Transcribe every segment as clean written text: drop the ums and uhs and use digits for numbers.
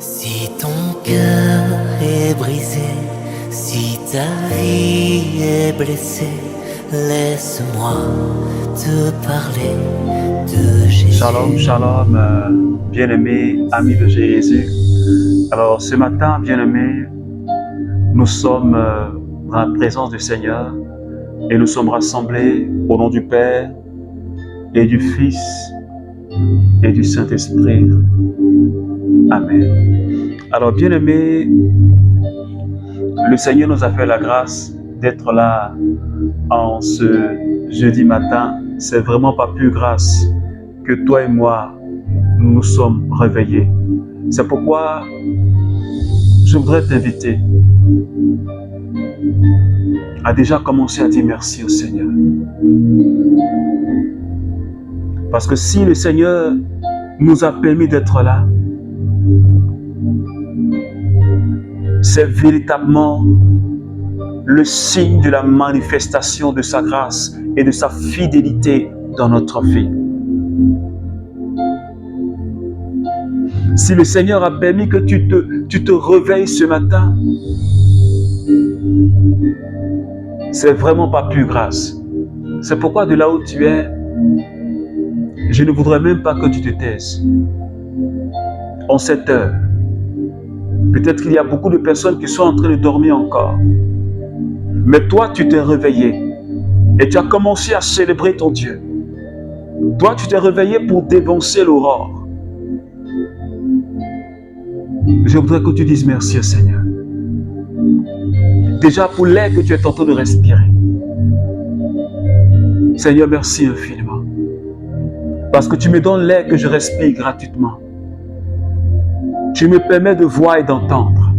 Si ton cœur est brisé, si ta vie est blessée, laisse-moi te parler de Jésus. Shalom, shalom, bien-aimés, amis de Jésus. Alors ce matin, bien-aimés, nous sommes dans la présence du Seigneur et nous sommes rassemblés au nom du Père et du Fils et du Saint-Esprit. Amen. Alors bien-aimés, le Seigneur nous a fait la grâce d'être là en ce jeudi matin. C'est vraiment pas plus grâce que toi et moi, nous nous sommes réveillés. C'est pourquoi je voudrais t'inviter à déjà commencer à dire merci au Seigneur. Parce que si le Seigneur nous a permis d'être là, c'est véritablement le signe de la manifestation de sa grâce et de sa fidélité dans notre vie. Si le Seigneur a permis que tu te réveilles ce matin, c'est vraiment pas plus grâce. C'est pourquoi de là où tu es, je ne voudrais même pas que tu te taises. En cette heure, peut-être qu'il y a beaucoup de personnes qui sont en train de dormir encore. Mais toi, tu t'es réveillé et tu as commencé à célébrer ton Dieu. Toi, tu t'es réveillé pour dévancer l'aurore. Je voudrais que tu dises merci au Seigneur. Déjà pour l'air que tu es en train de respirer. Seigneur, merci infiniment. Parce que tu me donnes l'air que je respire gratuitement. Tu me permets de voir et d'entendre.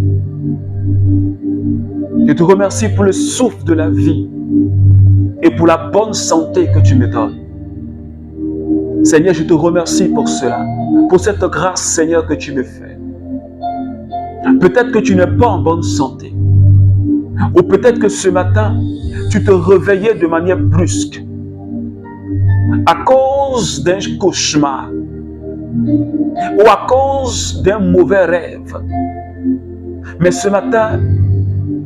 Je te remercie pour le souffle de la vie et pour la bonne santé que tu me donnes. Seigneur, je te remercie pour cela, pour cette grâce, Seigneur, que tu me fais. Peut-être que tu n'es pas en bonne santé. Ou peut-être que ce matin, tu te réveillais de manière brusque à cause d'un cauchemar ou à cause d'un mauvais rêve. Mais ce matin,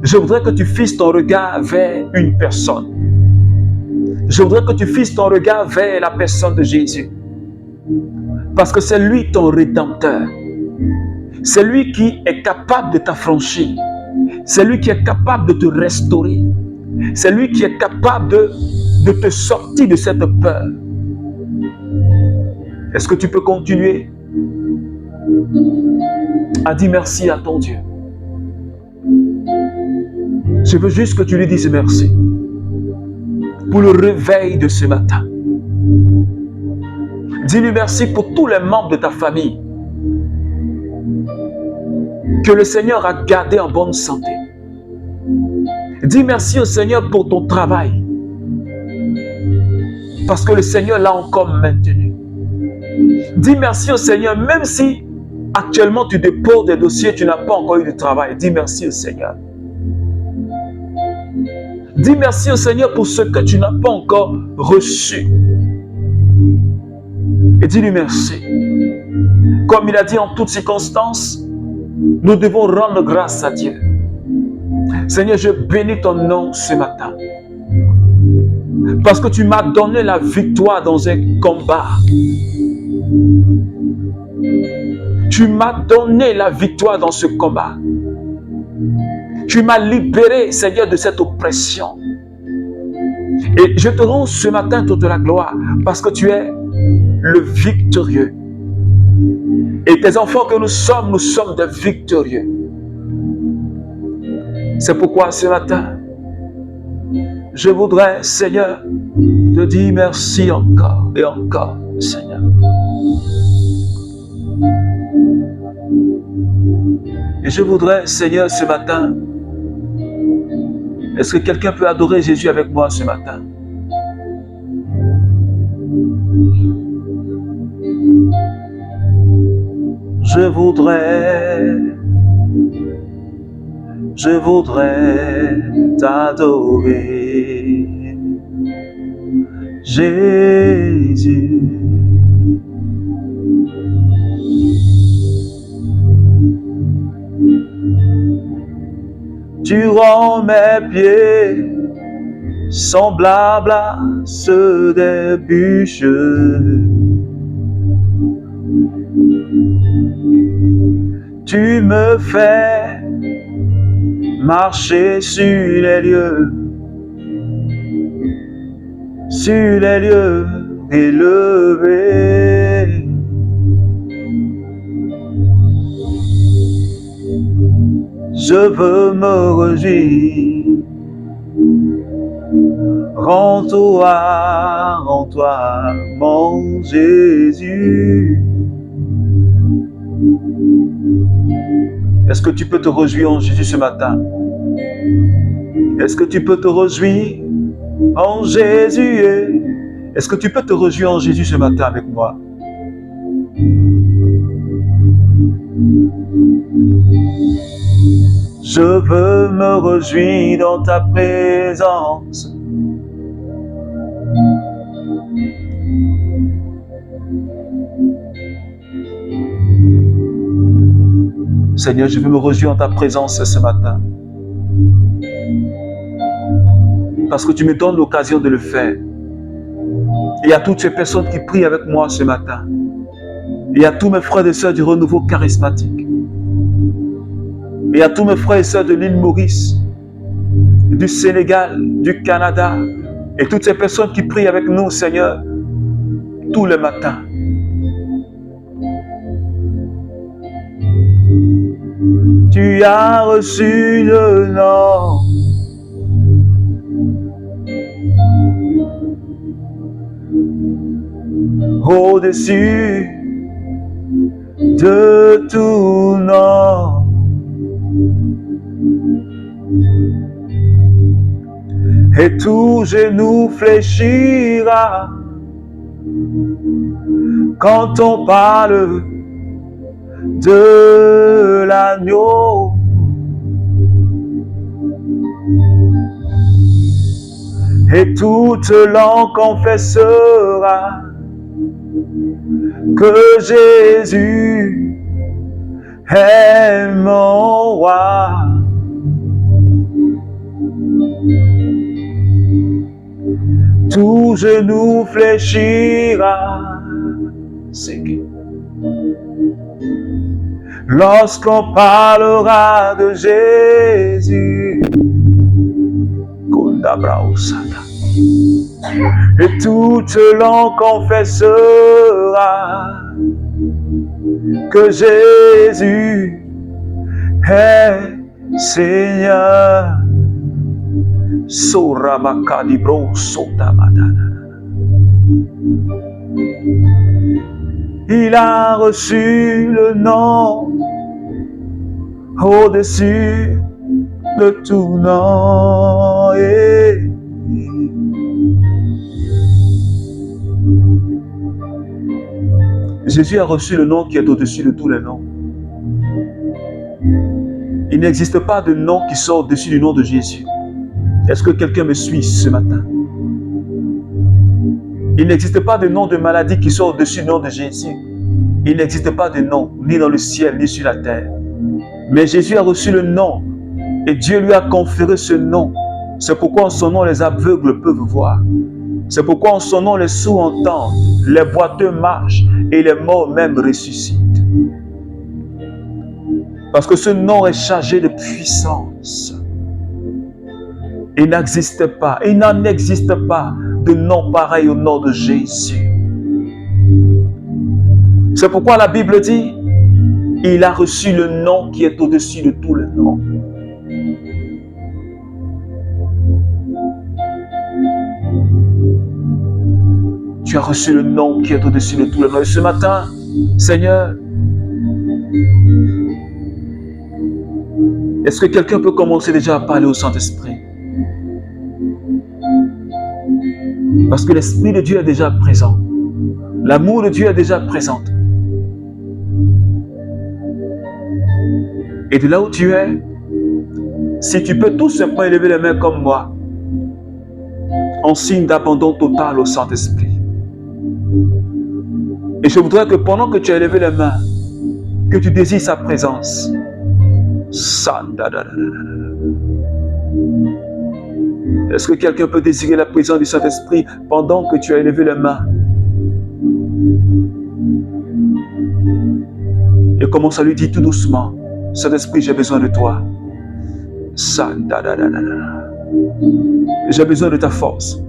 je voudrais que tu fisses ton regard vers une personne. Je voudrais que tu fisses ton regard vers la personne de Jésus. Parce que c'est lui ton rédempteur. C'est lui qui est capable de t'affranchir. C'est lui qui est capable de te restaurer. C'est lui qui est capable de te sortir de cette peur. Est-ce que tu peux continuer à dire merci à ton Dieu? Je veux juste que tu lui dises merci pour le réveil de ce matin. Dis-lui merci pour tous les membres de ta famille que le Seigneur a gardé en bonne santé. Dis merci au Seigneur pour ton travail parce que le Seigneur l'a encore maintenu. Dis merci au Seigneur même si actuellement tu déposes des dossiers, tu n'as pas encore eu de travail. Dis merci au Seigneur. Dis merci au Seigneur pour ce que tu n'as pas encore reçu. Et dis-lui merci. Comme il a dit en toutes circonstances, nous devons rendre grâce à Dieu. Seigneur, je bénis ton nom ce matin. Parce que tu m'as donné la victoire dans un combat. Tu m'as donné la victoire dans ce combat. Tu m'as libéré, Seigneur, de cette oppression. Et je te rends ce matin toute la gloire parce que tu es le victorieux. Et tes enfants que nous sommes des victorieux. C'est pourquoi ce matin, je voudrais, Seigneur, te dire merci encore et encore, Seigneur. Et je voudrais, Seigneur, ce matin, est-ce que quelqu'un peut adorer Jésus avec moi ce matin? Je voudrais t'adorer, Jésus. Tu rends mes pieds semblables à ceux des bûcheux. Tu me fais marcher sur les lieux élevés. Je veux me réjouir. Rends-toi, mon Jésus. Est-ce que tu peux te réjouir en Jésus ce matin? Est-ce que tu peux te réjouir en Jésus? Est-ce que tu peux te réjouir en Jésus ce matin avec moi? Je veux me réjouir dans ta présence. Seigneur, je veux me réjouir en ta présence ce matin. Parce que tu me donnes l'occasion de le faire. Et à toutes ces personnes qui prient avec moi ce matin. Et à tous mes frères et sœurs du renouveau charismatique. Et à tous mes frères et sœurs de l'île Maurice, du Sénégal, du Canada, et toutes ces personnes qui prient avec nous, Seigneur, tous les matins. Tu as reçu le nom au-dessus de tout nom. Et tout genou fléchira quand on parle de l'agneau. Et toute langue confessera que Jésus est mon roi. Tout genou fléchira. C'est qui? Lorsqu'on parlera de Jésus. Et toute langue confessera que Jésus est Seigneur. Il a reçu le nom au-dessus de tout nom. Jésus a reçu le nom qui est au-dessus de tous les noms. Il n'existe pas de nom qui sort au-dessus du nom de Jésus. Est-ce que quelqu'un me suit ce matin? Il n'existe pas de nom de maladie qui sort au-dessus du nom de Jésus. Il n'existe pas de nom, ni dans le ciel, ni sur la terre. Mais Jésus a reçu le nom et Dieu lui a conféré ce nom. C'est pourquoi en son nom les aveugles peuvent voir. C'est pourquoi en son nom les sourds entendent, les boiteux marchent et les morts même ressuscitent. Parce que ce nom est chargé de puissance. Il n'existe pas, il n'en existe pas de nom pareil au nom de Jésus. C'est pourquoi la Bible dit, il a reçu le nom qui est au-dessus de tous les noms. Tu as reçu le nom qui est au-dessus de tous les noms. Et ce matin, Seigneur, est-ce que quelqu'un peut commencer déjà à parler au Saint-Esprit? Parce que l'Esprit de Dieu est déjà présent. L'amour de Dieu est déjà présent. Et de là où tu es, si tu peux tout simplement élever les mains comme moi, en signe d'abandon total au Saint-Esprit. Et je voudrais que pendant que tu as élevé les mains, que tu désires sa présence. Est-ce que quelqu'un peut désirer la présence du Saint-Esprit pendant que tu as élevé les mains? Et commence à lui dire tout doucement, Saint-Esprit, j'ai besoin de toi. J'ai besoin de ta force.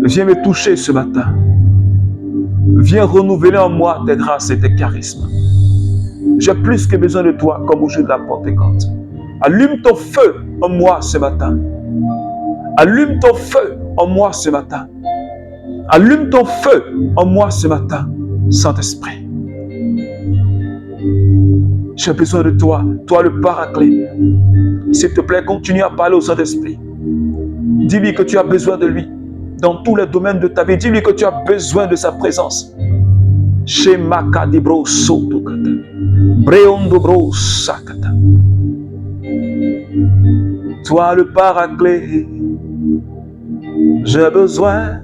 Viens me toucher ce matin. Viens renouveler en moi tes grâces et tes charismes. J'ai plus que besoin de toi comme au jour de la Pentecôte. Allume ton feu en moi ce matin. Allume ton feu en moi ce matin. Allume ton feu en moi ce matin, Saint-Esprit. J'ai besoin de toi, toi le Paraclet. S'il te plaît, continue à parler au Saint-Esprit. Dis-lui que tu as besoin de lui dans tous les domaines de ta vie. Dis-lui que tu as besoin de sa présence. Shemaka dibro sotokata. Breondo bro sakata. Toi le Paraclet. J'ai besoin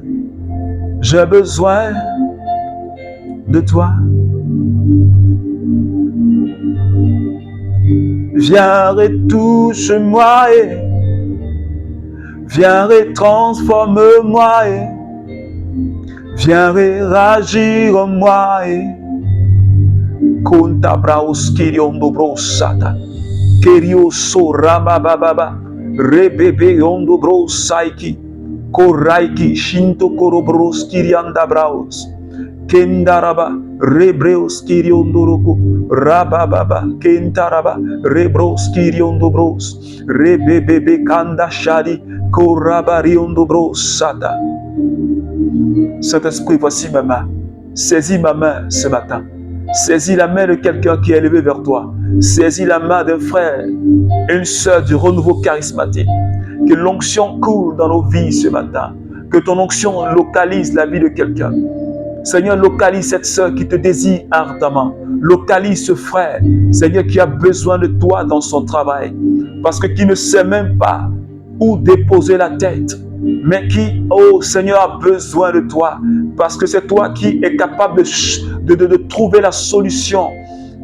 de toi. Viens retouche-moi et viens retransforme-moi et viens réagir en moi et Konta braos kiriondo brosata Kerio sorama bababa Rebebe ondo brosaiki Koraiki shinto korobros kirianda braos Kendaraba Rebreos Kiriondoroku Rabababa Kentaraba Rebros Kiriondobros Rebebebe Kanda Shadi Korabariondobros Sata. Saint-Esprit, voici ma main. Saisis ma main ce matin. Saisis la main de quelqu'un qui est élevé vers toi. Saisis la main d'un frère, une sœur du renouveau charismatique. Que l'onction coule dans nos vies ce matin. Que ton onction localise la vie de quelqu'un. Seigneur, localise cette sœur qui te désire ardemment. Localise ce frère, Seigneur, qui a besoin de toi dans son travail. Parce que qui ne sait même pas où déposer la tête. Mais qui, oh Seigneur, a besoin de toi. Parce que c'est toi qui es capable de trouver la solution.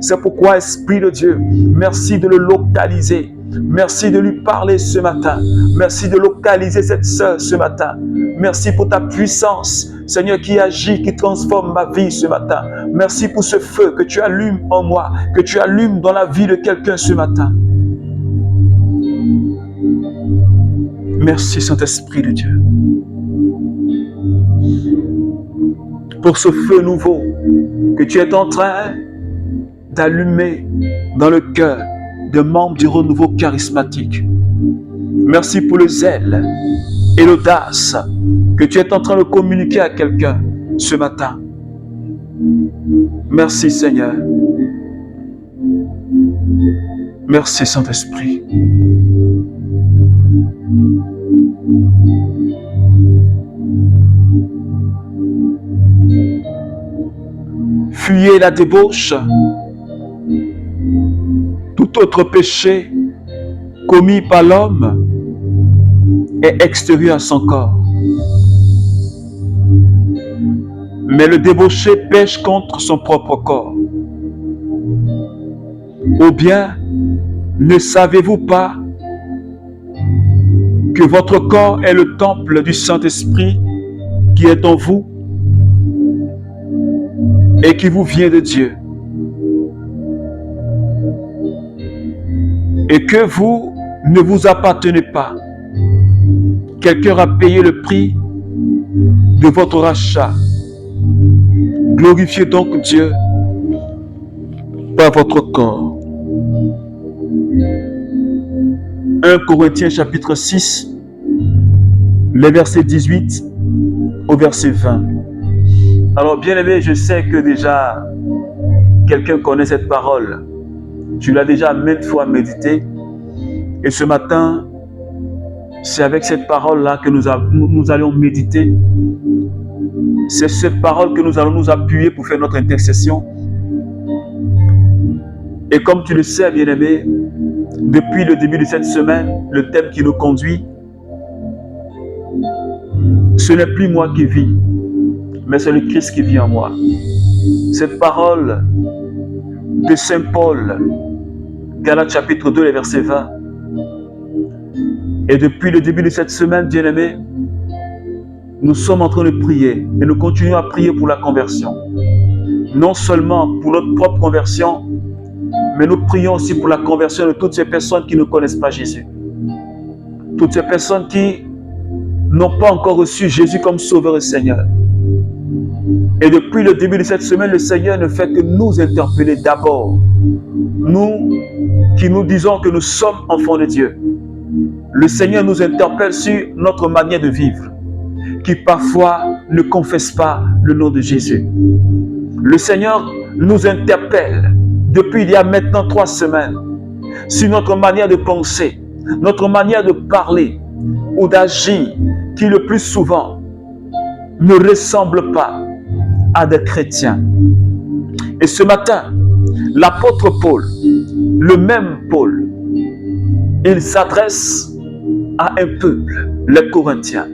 C'est pourquoi, Esprit de Dieu, merci de le localiser. Merci de lui parler ce matin. Merci de localiser cette sœur ce matin. Merci pour ta puissance, Seigneur, qui agit, qui transforme ma vie ce matin. Merci pour ce feu que tu allumes en moi, que tu allumes dans la vie de quelqu'un ce matin. Merci, Saint-Esprit de Dieu, pour ce feu nouveau que tu es en train d'allumer dans le cœur de membres du renouveau charismatique. Merci pour le zèle et l'audace que tu es en train de communiquer à quelqu'un ce matin. Merci Seigneur. Merci Saint-Esprit. Fuyez la débauche, tout autre péché commis par l'homme est extérieur à son corps. Mais le débauché pêche contre son propre corps. Ou bien, ne savez-vous pas que votre corps est le temple du Saint-Esprit qui est en vous et qui vous vient de Dieu, et que vous ne vous appartenez pas. Quelqu'un a payé le prix de votre rachat. Glorifiez donc Dieu par votre corps. 1 Corinthiens chapitre 6, les versets 18 au verset 20. Alors bien aimé, je sais que déjà quelqu'un connaît cette parole. Tu l'as déjà maintes fois médité. Et ce matin, c'est avec cette parole-là que nous allons méditer. C'est cette parole que nous allons nous appuyer pour faire notre intercession. Et comme tu le sais, bien-aimé, depuis le début de cette semaine, le thème qui nous conduit, ce n'est plus moi qui vis, mais c'est le Christ qui vit en moi. Cette parole de Saint Paul, Galates chapitre 2, les versets 20, Et depuis le début de cette semaine, bien-aimés, nous sommes en train de prier et nous continuons à prier pour la conversion. Non seulement pour notre propre conversion, mais nous prions aussi pour la conversion de toutes ces personnes qui ne connaissent pas Jésus. Toutes ces personnes qui n'ont pas encore reçu Jésus comme Sauveur et Seigneur. Et depuis le début de cette semaine, le Seigneur ne fait que nous interpeller d'abord. Nous qui nous disons que nous sommes enfants de Dieu. Le Seigneur nous interpelle sur notre manière de vivre, qui parfois ne confesse pas le nom de Jésus. Le Seigneur nous interpelle depuis il y a maintenant 3 semaines sur notre manière de penser, notre manière de parler ou d'agir qui le plus souvent ne ressemble pas à des chrétiens. Et ce matin, l'apôtre Paul, le même Paul, il s'adresse à un peuple, les Corinthiens.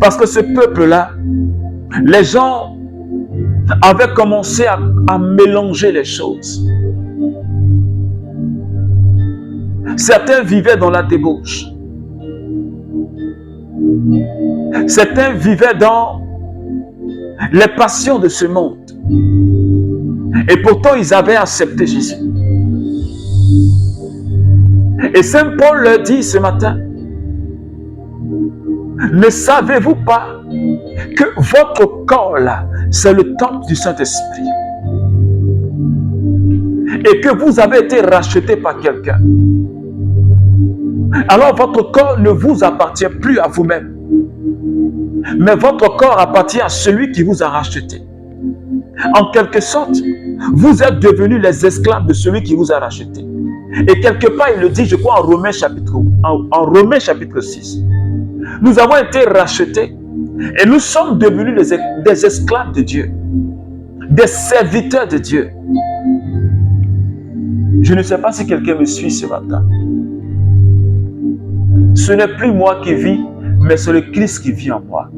Parce que ce peuple-là, les gens avaient commencé à mélanger les choses. Certains vivaient dans la débauche. Certains vivaient dans les passions de ce monde. Et pourtant, ils avaient accepté Jésus. Et Saint Paul leur dit ce matin, ne savez-vous pas que votre corps là, c'est le temple du Saint-Esprit et que vous avez été racheté par quelqu'un? Alors votre corps ne vous appartient plus à vous-même, mais votre corps appartient à celui qui vous a racheté. En quelque sorte, vous êtes devenus les esclaves de celui qui vous a racheté. Et quelque part, il le dit, je crois, en Romains chapitre 6. Nous avons été rachetés et nous sommes devenus des esclaves de Dieu, des serviteurs de Dieu. Je ne sais pas si quelqu'un me suit ce matin. Ce n'est plus moi qui vis, mais c'est le Christ qui vit en moi.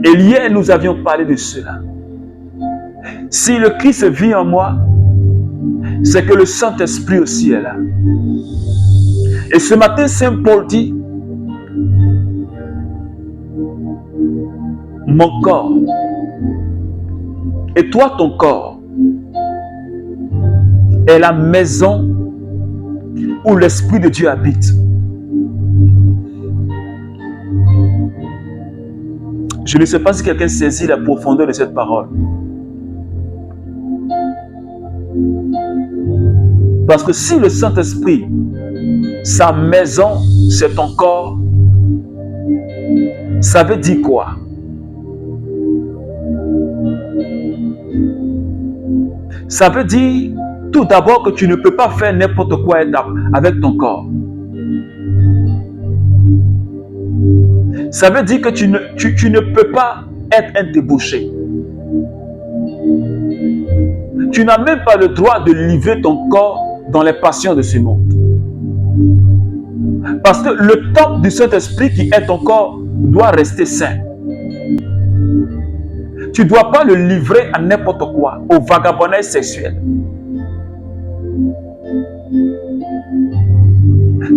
Et hier, nous avions parlé de cela. Si le Christ vit en moi, c'est que le Saint-Esprit aussi est là. Et ce matin, Saint Paul dit, mon corps, et toi ton corps, est la maison où l'Esprit de Dieu habite. Je ne sais pas si quelqu'un saisit la profondeur de cette parole. Parce que si le Saint-Esprit, sa maison, c'est ton corps, ça veut dire quoi? Ça veut dire tout d'abord que tu ne peux pas faire n'importe quoi avec ton corps. Ça veut dire que tu ne peux pas être un débauché. Tu n'as même pas le droit de livrer ton corps dans les passions de ce monde. Parce que le temple du Saint-Esprit qui est ton corps doit rester saint. Tu ne dois pas le livrer à n'importe quoi, au vagabondage sexuel.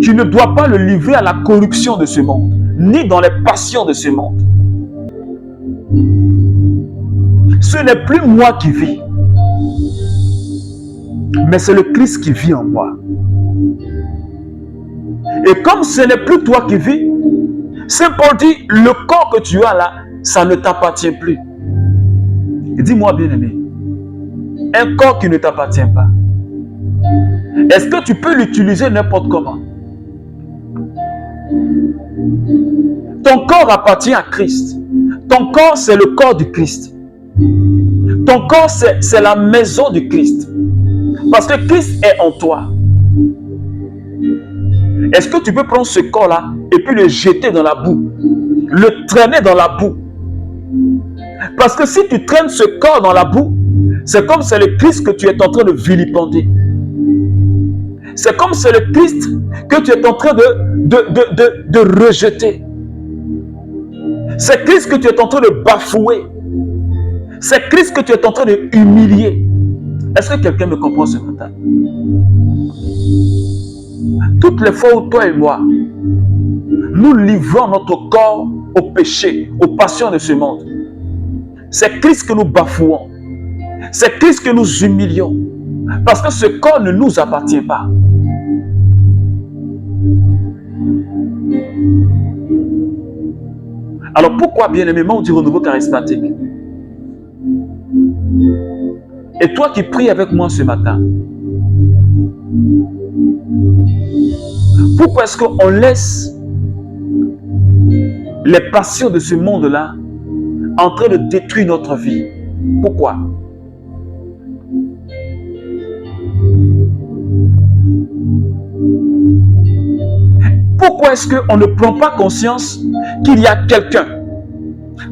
Tu ne dois pas le livrer à la corruption de ce monde, ni dans les passions de ce monde. Ce n'est plus moi qui vis, mais c'est le Christ qui vit en moi. Et comme ce n'est plus toi qui vis, Saint Paul dit, le corps que tu as là, ça ne t'appartient plus. Et dis-moi bien aimé, un corps qui ne t'appartient pas, est-ce que tu peux l'utiliser n'importe comment? Ton corps appartient à Christ. Ton corps, c'est le corps du Christ. Ton corps, c'est la maison du Christ. Parce que Christ est en toi. Est-ce que tu peux prendre ce corps-là et puis le jeter dans la boue? Le traîner dans la boue? Parce que si tu traînes ce corps dans la boue, c'est comme c'est le Christ que tu es en train de vilipender. C'est comme c'est le Christ que tu es en train de rejeter. C'est Christ que tu es en train de bafouer. C'est Christ que tu es en train de humilier. Est-ce que quelqu'un me comprend ce matin? toutes les fois où toi et moi, nous livrons notre corps au péché, aux passions de ce monde, c'est Christ que nous bafouons. C'est Christ que nous humilions. Parce que ce corps ne nous appartient pas. Alors pourquoi, bien-aimé, membre du renouveau charismatique? Et toi qui pries avec moi ce matin, pourquoi est-ce qu'on laisse les passions de ce monde-là en train de détruire notre vie? Pourquoi? Pourquoi est-ce qu'on ne prend pas conscience qu'il y a quelqu'un?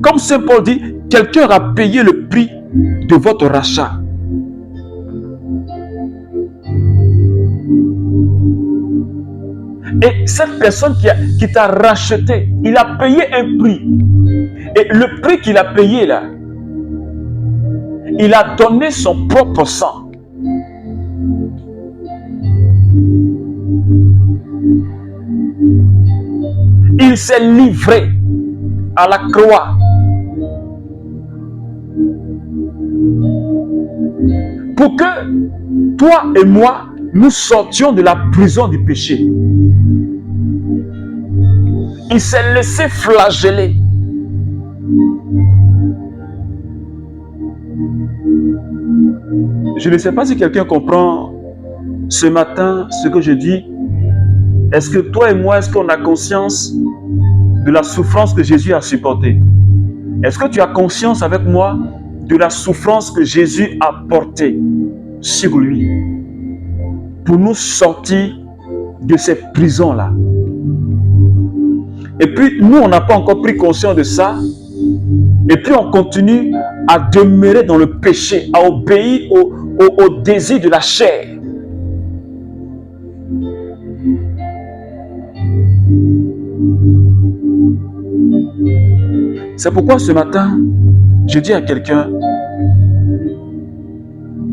Comme Saint Paul dit, quelqu'un a payé le prix de votre rachat. Et cette personne qui t'a racheté, il a payé un prix. Et le prix qu'il a payé là, il a donné son propre sang. Il s'est livré à la croix pour que toi et moi, nous sortions de la prison du péché. Il s'est laissé flageller. Je ne sais pas si quelqu'un comprend ce matin ce que je dis. Est-ce que toi et moi, est-ce qu'on a conscience de la souffrance que Jésus a supportée? Est-ce que tu as conscience avec moi de la souffrance que Jésus a portée sur lui pour nous sortir de cette prison-là? Et puis, nous, on n'a pas encore pris conscience de ça. Et puis, on continue à demeurer dans le péché, à obéir au désir de la chair. C'est pourquoi ce matin, je dis à quelqu'un,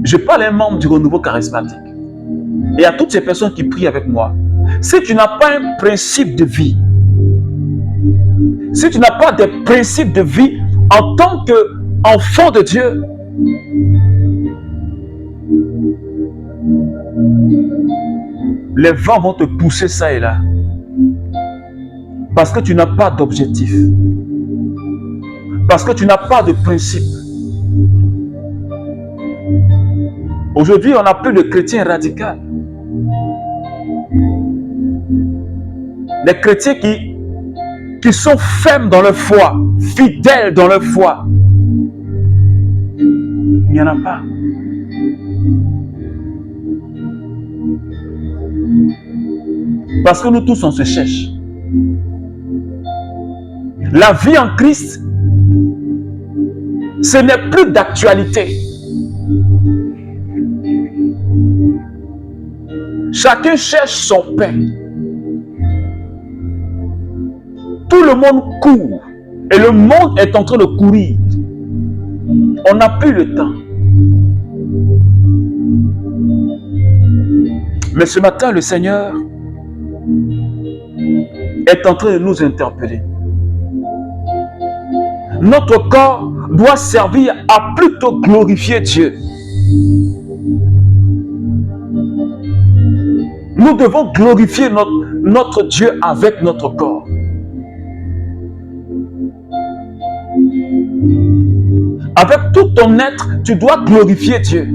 je parle à un membre du renouveau charismatique et à toutes ces personnes qui prient avec moi. Si tu n'as pas un principe de vie, si tu n'as pas de principe de vie en tant qu'enfant de Dieu, les vents vont te pousser ça et là. Parce que tu n'as pas d'objectif. Parce que tu n'as pas de principe. Aujourd'hui, on n'a plus de chrétiens radicaux. Les chrétiens qui sont fermes dans leur foi, fidèles dans leur foi. Il n'y en a pas. Parce que nous tous, on se cherche. La vie en Christ, ce n'est plus d'actualité. Chacun cherche son pain. Tout le monde court. Et le monde est en train de courir. On n'a plus le temps. Mais ce matin, le Seigneur est en train de nous interpeller. Notre corps doit servir à plutôt glorifier Dieu. Nous devons glorifier notre Dieu avec notre corps. Avec tout ton être, tu dois glorifier Dieu.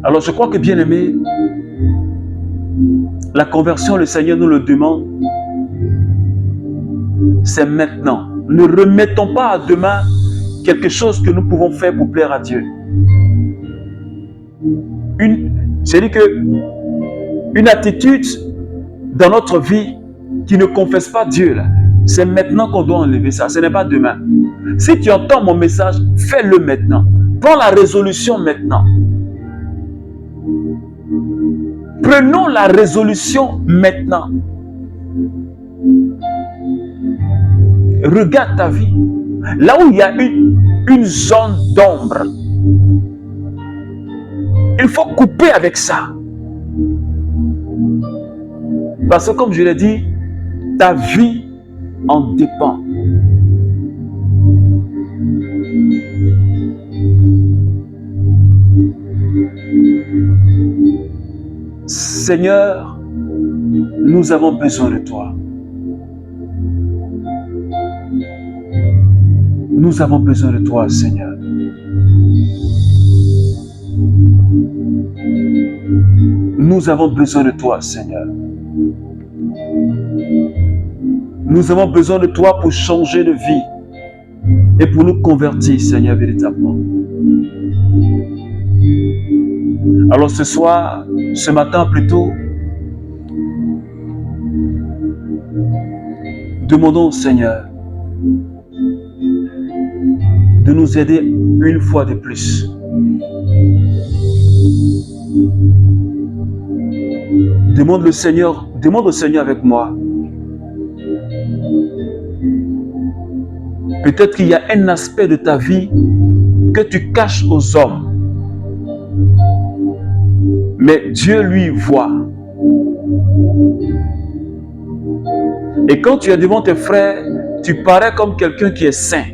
Alors je crois que, bien aimé, la conversion, le Seigneur nous le demande, c'est maintenant. Ne remettons pas à demain quelque chose que nous pouvons faire pour plaire à Dieu. C'est-à-dire qu'une attitude dans notre vie qui ne confesse pas Dieu, là, c'est maintenant qu'on doit enlever ça, ce n'est pas demain. Si tu entends mon message, fais-le maintenant. Prends la résolution maintenant. Prenons la résolution maintenant. Regarde ta vie. Là où il y a une zone d'ombre, Il faut couper avec ça. Parce que comme je l'ai dit, ta vie en dépend. Seigneur, nous avons besoin de toi. Nous avons besoin de toi, Seigneur. Nous avons besoin de toi, Seigneur. Nous avons besoin de toi pour changer de vie et pour nous convertir, Seigneur, véritablement. Alors ce soir, ce matin plutôt, demandons au Seigneur de nous aider une fois de plus. Demande au Seigneur avec moi. Peut-être qu'il y a un aspect de ta vie que tu caches aux hommes. Mais Dieu, lui, voit. Et quand tu es devant tes frères, tu parais comme quelqu'un qui est saint.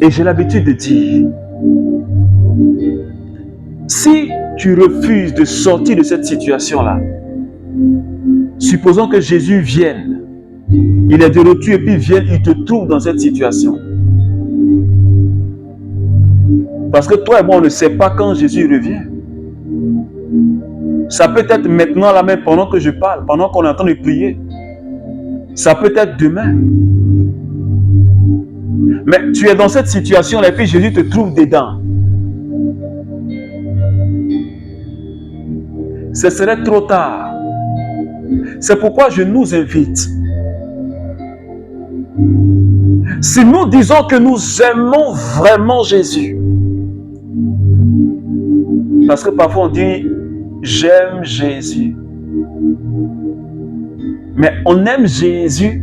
Et j'ai l'habitude de dire, si tu refuses de sortir de cette situation-là, supposons que Jésus vienne, il est de retour et puis vienne, il te trouve dans cette situation. Parce que toi et moi, on ne sait pas quand Jésus revient. Ça peut être maintenant, là même, pendant que je parle, pendant qu'on est en train de prier. Ça peut être demain. Mais tu es dans cette situation-là et puis Jésus te trouve dedans. Ce serait trop tard. C'est pourquoi je nous invite. Si nous disons que nous aimons vraiment Jésus, parce que parfois on dit j'aime Jésus, mais on aime Jésus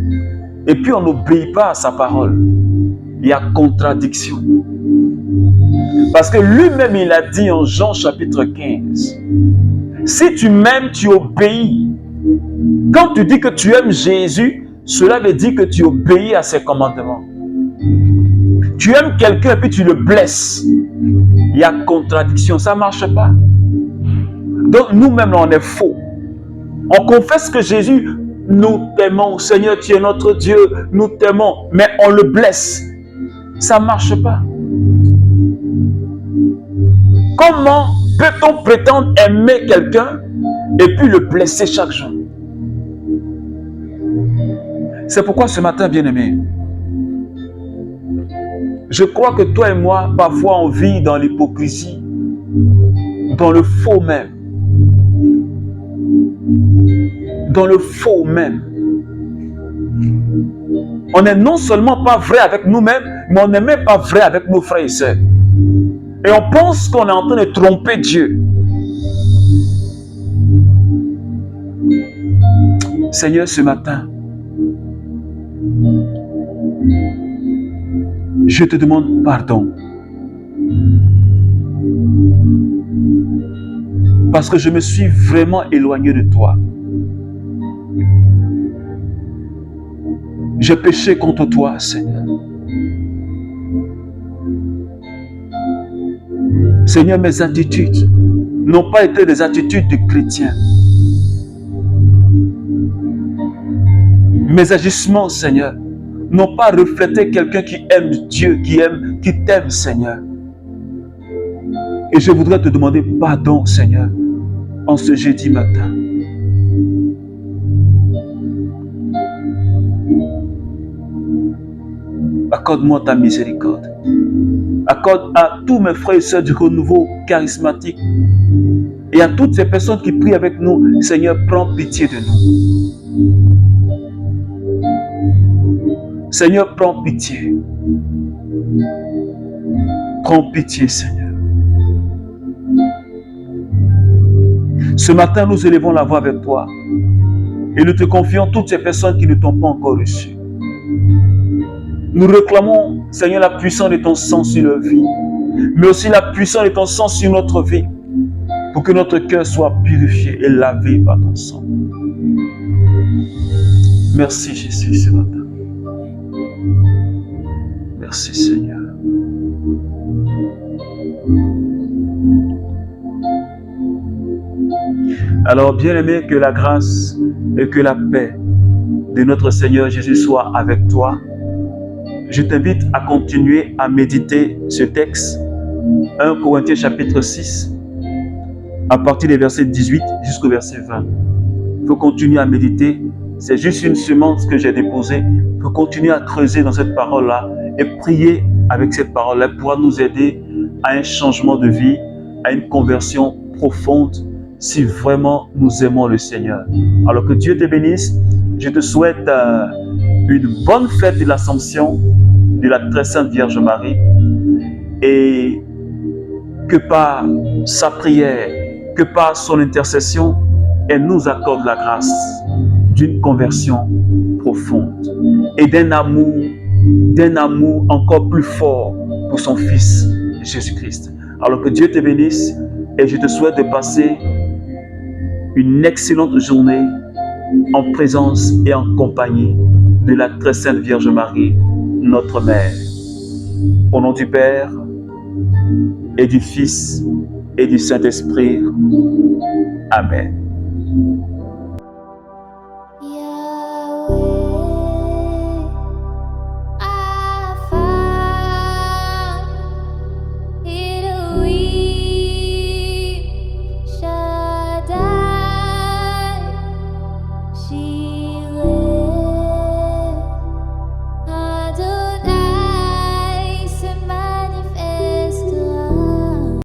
et puis on n'obéit pas à sa parole. Il y a contradiction. Parce que lui-même il a dit en Jean chapitre 15, si tu m'aimes, tu obéis. Quand tu dis que tu aimes Jésus, cela veut dire que tu obéis à ses commandements. Tu aimes quelqu'un et puis tu le blesses. Il y a contradiction, ça ne marche pas. Donc nous-mêmes, on est faux. On confesse que Jésus, nous t'aimons, Seigneur, tu es notre Dieu, nous t'aimons, mais on le blesse. Ça ne marche pas. Comment peut-on prétendre aimer quelqu'un et puis le blesser chaque jour? C'est pourquoi ce matin, bien-aimé, je crois que toi et moi, parfois on vit dans l'hypocrisie, dans le faux même. Dans le faux même. On n'est non seulement pas vrai avec nous-mêmes, mais on n'est même pas vrai avec nos frères et sœurs. Et on pense qu'on est en train de tromper Dieu. Seigneur, ce matin, je te demande pardon. Parce que je me suis vraiment éloigné de toi. J'ai péché contre toi, Seigneur. Seigneur, mes attitudes n'ont pas été des attitudes de chrétiens. Mes agissements, Seigneur, n'ont pas reflété quelqu'un qui aime Dieu, qui t'aime, Seigneur. Et je voudrais te demander pardon, Seigneur, en ce jeudi matin. Accorde-moi ta miséricorde. Accorde à tous mes frères et sœurs du renouveau charismatique et à toutes ces personnes qui prient avec nous, Seigneur, prends pitié de nous. Seigneur, prends pitié. Prends pitié, Seigneur. Ce matin, nous élevons la voix avec toi et nous te confions toutes ces personnes qui ne t'ont pas encore reçu. Nous réclamons, Seigneur, la puissance de ton sang sur leur vie, mais aussi la puissance de ton sang sur notre vie, pour que notre cœur soit purifié et lavé par ton sang. Merci Jésus ce matin. Merci Seigneur. Alors, bien-aimé, que la grâce et que la paix de notre Seigneur Jésus soit avec toi. Je t'invite à continuer à méditer ce texte, 1 Corinthiens chapitre 6, à partir des versets 18 jusqu'au verset 20. Il faut continuer à méditer. C'est juste une semence que j'ai déposée. Il faut continuer à creuser dans cette parole-là et prier avec cette parole-là pour nous aider à un changement de vie, à une conversion profonde, si vraiment nous aimons le Seigneur. Alors que Dieu te bénisse. Je te souhaite une bonne fête de l'Assomption de la très sainte Vierge Marie et que par sa prière, que par son intercession, elle nous accorde la grâce d'une conversion profonde et d'un amour encore plus fort pour son Fils Jésus-Christ. Alors que Dieu te bénisse et je te souhaite de passer une excellente journée en présence et en compagnie de la très sainte Vierge Marie, notre Mère. Au nom du Père et du Fils et du Saint-Esprit. Amen. She